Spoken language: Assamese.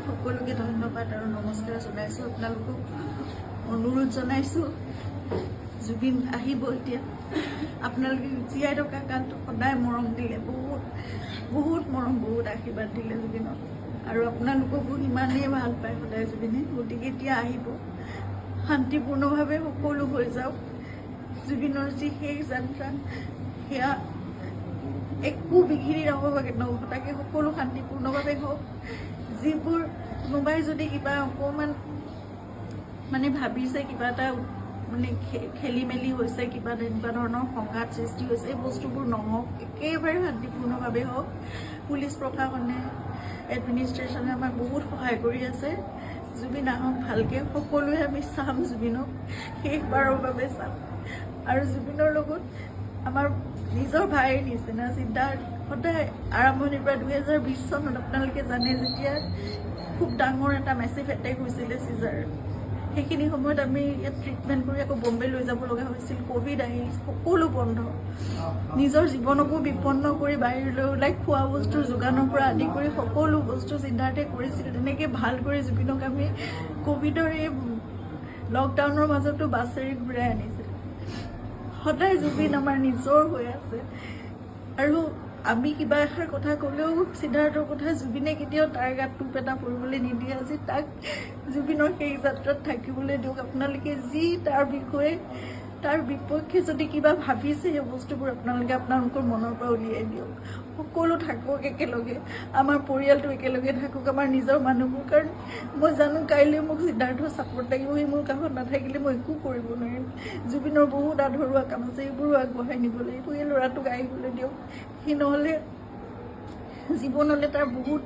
সকলোকে ধন্যবাদ আৰু নমস্কাৰ জনাইছোঁ। আপোনালোকক অনুৰোধ জনাইছোঁ, জুবিন আহিব এতিয়া। আপোনালোকে জীয়াই থকা কালটো সদায় মৰম দিলে, বহুত বহুত মৰম, বহুত আশীৰ্বাদ দিলে জুবিনক, আৰু আপোনালোককো ইমানেই ভাল পায় সদায় জুবিনে। গতিকে এতিয়া আহিব, শান্তিপূৰ্ণভাৱে সকলো হৈ যাওক। জুবিনৰ যি শেষ যাত্ৰা, সেয়া একো বিঘিনি নঘটাকে সকলো শান্তিপূৰ্ণভাৱে হওক। যিবোৰ কোনোবাই যদি কিবা অকণমান মানে ভাবিছে, কিবা এটা মানে খেলি মেলি হৈছে, কিবা তেনেকুৱা ধৰণৰ সংঘাত সৃষ্টি হৈছে, এই বস্তুবোৰ নহওক, একেবাৰে শান্তিপূৰ্ণভাৱে হওক। পুলিচ প্ৰশাসনে, এডমিনিষ্ট্ৰেশ্যনে আমাক বহুত সহায় কৰি আছে। জুবিন আহক ভালকৈ, সকলোৱে আমি চাম জুবিনক, শেষবাৰৰ বাবে চাম। আৰু জুবিনৰ লগত আমাৰ নিজৰ ভাইৰ নিচিনা চিন্তা সদায় আৰম্ভণিৰ পৰা 2020 চনত আপোনালোকে জানে, যেতিয়া খুব ডাঙৰ এটা মেচিভ এটেক হৈছিলে চিজাৰ, সেইখিনি সময়ত আমি ইয়াত ট্ৰিটমেণ্ট কৰি আকৌ বম্বে লৈ যাব লগা হৈছিল। ক'ভিড আহিল, সকলো বন্ধ, নিজৰ জীৱনকো বিপন্ন কৰি বাহিৰলৈ ওলাই খোৱা বস্তুৰ যোগানৰ পৰা আদি কৰি সকলো বস্তু চিন্তাৰ্থে কৰিছিল। তেনেকৈ ভাল কৰি জুবিনক আমি ক'ভিডৰ এই লকডাউনৰ মাজতো বাছেৰে ঘূৰাই আনিছিল। সদায় জুবিন আমাৰ নিজৰ হৈ আছে, আৰু আমি কিবা এষাৰ কথা ক'লেও সিদ্ধাৰ্থৰ কথা জুবিনে কেতিয়াও তাৰ গাত টোপ এটা পৰিবলৈ নিদিয়ে। আজি তাক জুবিনৰ সেই যাত্ৰাত থাকিবলৈ দিয়ক। আপোনালোকে যি তাৰ বিষয়ে, তাৰ বিপক্ষে যদি কিবা ভাবিছে, সেই বস্তুবোৰ আপোনালোকে আপোনালোকৰ মনৰ পৰা উলিয়াই দিয়ক। সকলো থাকক একেলগে, আমাৰ পৰিয়ালটো একেলগে থাকক, আমাৰ নিজৰ মানুহবোৰ। কাৰণ মই জানো কাইলৈ মোক সিদ্ধাৰ্থৰ ছাপোৰ্ট লাগিব, সি মোৰ কাষত নাথাকিলে মই একো কৰিব নোৱাৰিম। জুবিনৰ বহুত আধৰুৱা কাম আছে, এইবোৰো আগবঢ়াই নিব লাগিব। এই ল'ৰাটোক আহিবলৈ দিয়ক, সি নহ'লে জীৱনলৈ তাৰ বহুত